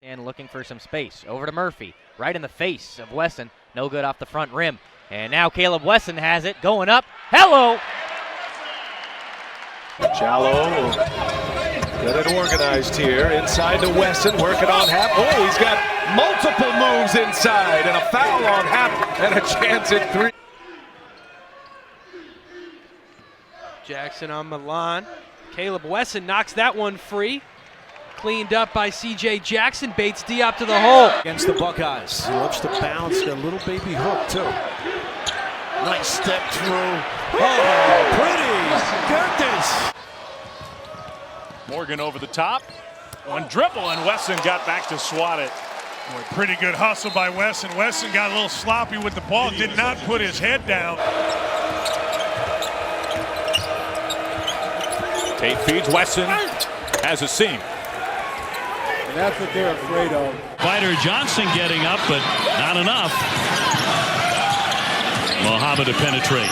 And looking for some space. Over to Murphy. Right in the face of Wesson. No good off the front rim. And now Kaleb Wesson has it. Going up. Hello! Jallow, good and organized here. Inside to Wesson, working on Hap. Oh, he's got multiple moves inside. And a foul on Hap and a chance at three. Jackson on Milan. Kaleb Wesson knocks that one free. Cleaned up by C.J. Jackson, baits Diop to the hole. Against the Buckeyes. He loves to bounce, a little baby hook too. Nice step through. Oh, pretty. Goodness. Morgan over the top. One dribble, and Wesson got back to swat it. Boy, pretty good hustle by Wesson. Wesson got a little sloppy with the ball, did not put his head down. Tate feeds Wesson, has a seam. And that's what they're afraid of. Fighter Johnson getting up, but not enough. Mohammed to penetrate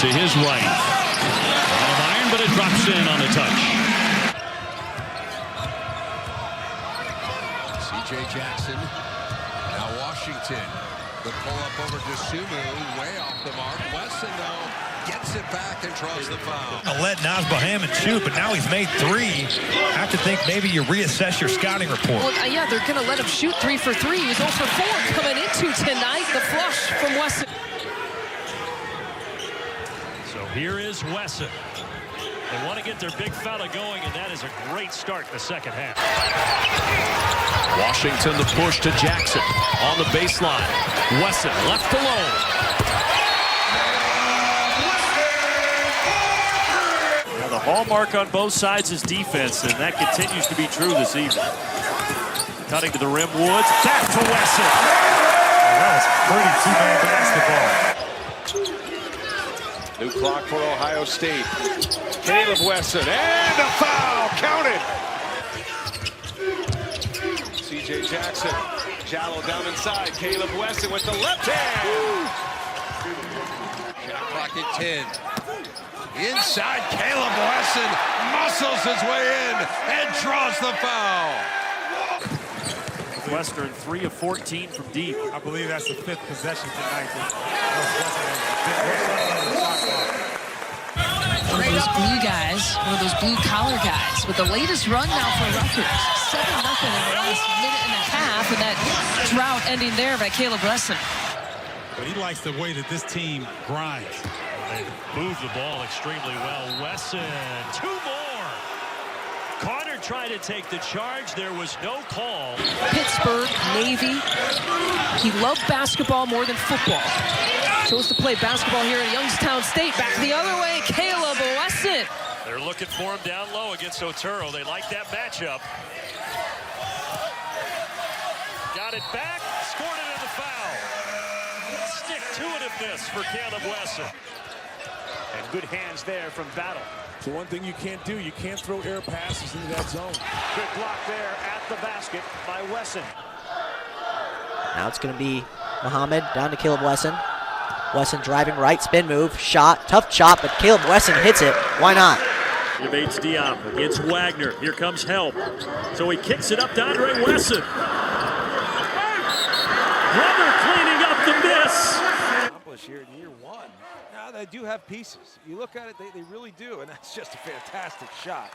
to his right. Out of iron, but it drops in on the touch. C.J. Jackson. Now Washington. The pull up over to Sumu. Way off the mark. Wesson, though, gets it back and draws the foul. I let Naz Bohaman shoot, but now he's made three. I have to think maybe you reassess your scouting report. Well, yeah, they're going to let him shoot 3 for 3. He was 0 for 4 coming into tonight. The flush from Wesson. So here is Wesson. They want to get their big fella going, and that is a great start in the second half. Washington the push to Jackson on the baseline. Wesson left alone. Now the hallmark on both sides is defense, and that continues to be true this evening. Cutting to the rim, Woods. Back to Wesson. That was pretty two-man basketball. New clock for Ohio State. Kaleb Wesson, and a foul, counted. C.J. Jackson, Jallow down inside. Kaleb Wesson with the left hand. Shot clock at 10. Inside, Kaleb Wesson muscles his way in and draws the foul. Western 3 of 14 from deep. I believe that's the 5th possession tonight. One of those blue guys, one of those blue-collar guys, with the latest run now for Rutgers. 7-0 in the last minute and a half, and that drought ending there by Kaleb Wesson. But he likes the way that this team grinds. They move the ball extremely well. Wesson, 2 more. Carter tried to take the charge. There was no call. Pittsburgh, Navy. He loved basketball more than football. Chose to play basketball here at Youngstown State. Back the other way, Kaleb Wesson. They're looking for him down low against Otero. They like that matchup. Got it back, scored it in the foul. Stick-to-itiveness for Kaleb Wesson. And good hands there from Battle. So one thing you can't do, you can't throw air passes into that zone. Good block there at the basket by Wesson. Now it's going to be Mohammed down to Kaleb Wesson. Wesson driving right, spin move, shot, tough shot, but Kaleb Wesson hits it. Why not? Debates Diop against Wagner. Here comes help. So he kicks it up to Andre Wesson. Brother cleaning up the miss. Here in year one. Now they do have pieces. You look at it, they really do, and that's just a fantastic shot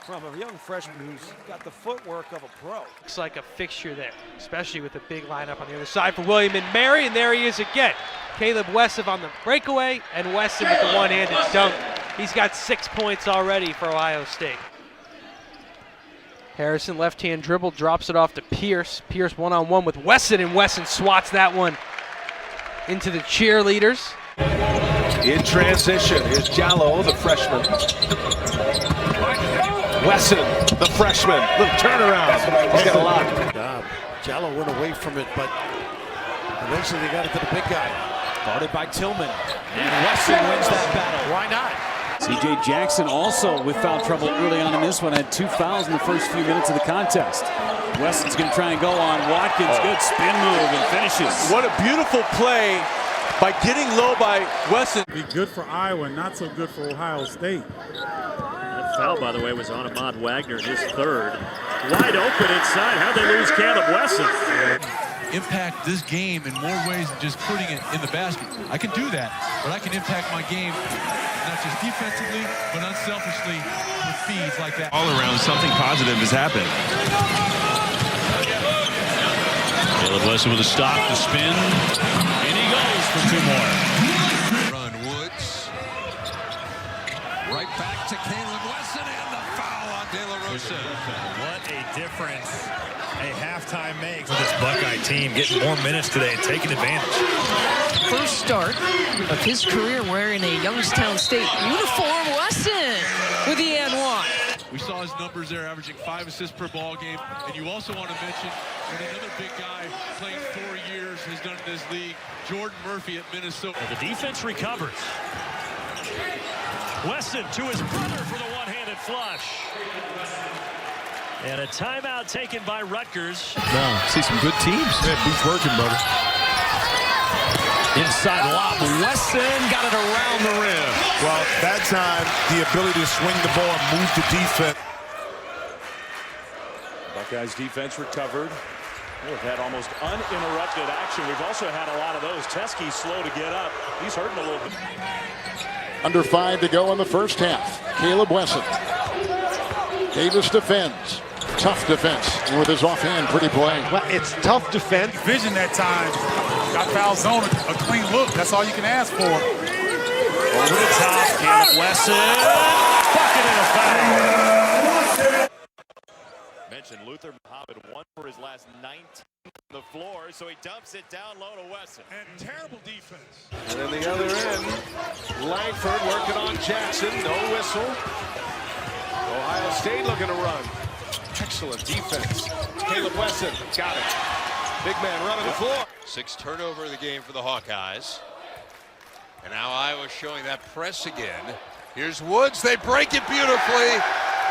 from a young freshman who's got the footwork of a pro. Looks like a fixture there, especially with a big lineup on the other side for William and Mary, and there he is again. Kaleb Wesson on the breakaway, and Wesson with the one-handed dunk. He's got 6 points already for Ohio State. Harrison left-hand dribble, drops it off to Pierce. Pierce one-on-one with Wesson, and Wesson swats that one into the cheerleaders. In transition is Jallow, the freshman. Wesson, the freshman. Little turnaround. He's got a lot. Jallow went away from it, but eventually they got it to the big guy. Guarded by Tillman. And Wesson wins that battle. Why not? C.J. Jackson also with foul trouble early on in this one. Had 2 fouls in the first few minutes of the contest. Wesson's going to try and go on Watkins. Good spin move and finishes. What a beautiful play by getting low by Wesson. Be good for Iowa, not so good for Ohio State. That Foul, by the way, was on Ahmad Wagner, his third. Wide open inside. How'd they lose Kaleb Wesson? Impact this game in more ways than just putting it in the basket. I can do that, but I can impact my game not just defensively, but unselfishly with feeds like that. All around, something positive has happened. Kaleb Wesson with a stop, the spin, and he goes for two more. Run Woods. Right back to Kaleb Wesson and the foul on De La Rosa. What a difference a halftime makes. This Buckeye team getting more minutes today and taking advantage. First start of his career wearing a Youngstown State uniform. Wesson with the and one. We saw his numbers there, averaging 5 assists per ball game. And you also want to mention that another big guy playing 4 years has done in this league, Jordan Murphy at Minnesota. And the defense recovers. Wesson to his brother for the one-handed flush. And a timeout taken by Rutgers. No, see some good teams. Yeah, beats working, brother. Inside lob, Wesson got it around the rim. Well, that time, the ability to swing the ball and move the defense. Buckeyes defense recovered. We've had almost uninterrupted action. We've also had a lot of those. Teskey's slow to get up. He's hurting a little bit. Under 5 to go in the first half. Kaleb Wesson. Davis defends. Tough defense with his offhand, pretty play. Well, it's tough defense. Vision that time. Got foul zone, a clean look. That's all you can ask for. Over the top, Kaleb Wesson. Bucket and a foul. Mentioned Luther Muhammad won for his last 19 on the floor, so he dumps it down low to Wesson. And terrible defense. And then the other end, Langford working on Jackson. No whistle. Ohio State looking to run. Excellent defense. Kaleb Wesson got it. Big man running the floor. 6 turnover of the game for the Hawkeyes. And now Iowa showing that press again. Here's Woods. They break it beautifully.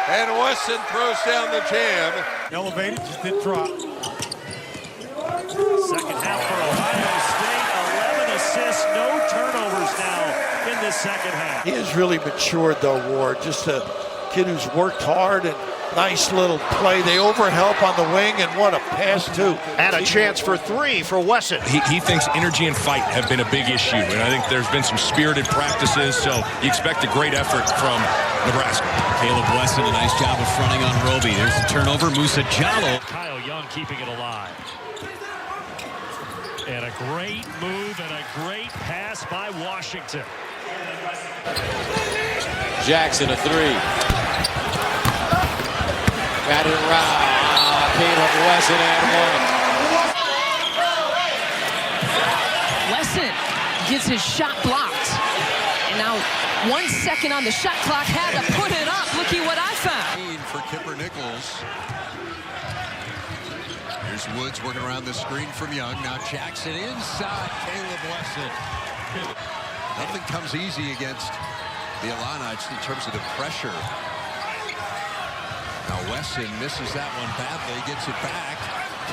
And Wesson throws down the jam. Elevated, just didn't drop. Second half for Ohio State. 11 assists, no turnovers now in this second half. He has really matured, though, Ward. Just a kid who's worked hard and nice little play. They overhelp on the wing, and what a pass, too. And a chance for 3 for Wesson. He thinks energy and fight have been a big issue, and I think there's been some spirited practices, so you expect a great effort from Nebraska. Kaleb Wesson, a nice job of fronting on Roby. There's the turnover. Musa Jallo. Kyle Young keeping it alive. And a great move and a great pass by Washington. Jackson, a 3. Got it around. Kaleb Wesson and one. Wesson gets his shot blocked. And now 1 second on the shot clock. Had to put it up. Looky what I found. For Kipper Nichols. Here's Woods working around the screen from Young. Now Jackson inside. Kaleb Wesson. Nothing comes easy against the Illinites in terms of the pressure. Now Wesson misses that one badly, gets it back.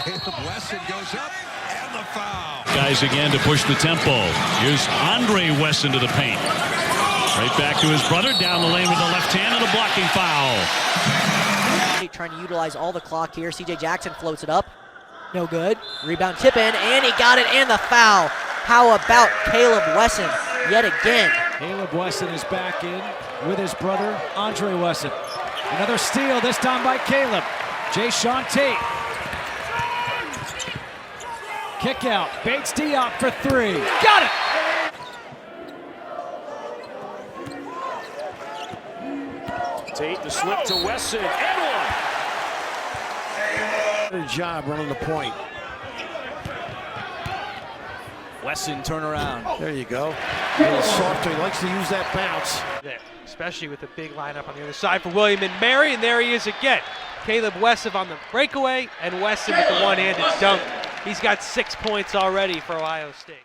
Kaleb Wesson goes up, and the foul. Guys again to push the tempo. Here's Andre Wesson to the paint. Right back to his brother, down the lane with the left hand and a blocking foul. Trying to utilize all the clock here. CJ Jackson floats it up. No good. Rebound tip in, and he got it, and the foul. How about Kaleb Wesson yet again? Kaleb Wesson is back in with his brother, Andre Wesson. Another steal, this time by Kaleb. Jay-Sean Tate. Kick out. Bates Diop for 3. Got it! Tate the slip to Wesson and one. Good job running the point. Wesson turnaround. There you go. A little softer. He likes to use that bounce. There, especially with the big lineup on the other side for William and Mary, and there he is again. Kaleb Wesson on the breakaway, and Wesson with the one-handed dunk. He's got 6 points already for Ohio State.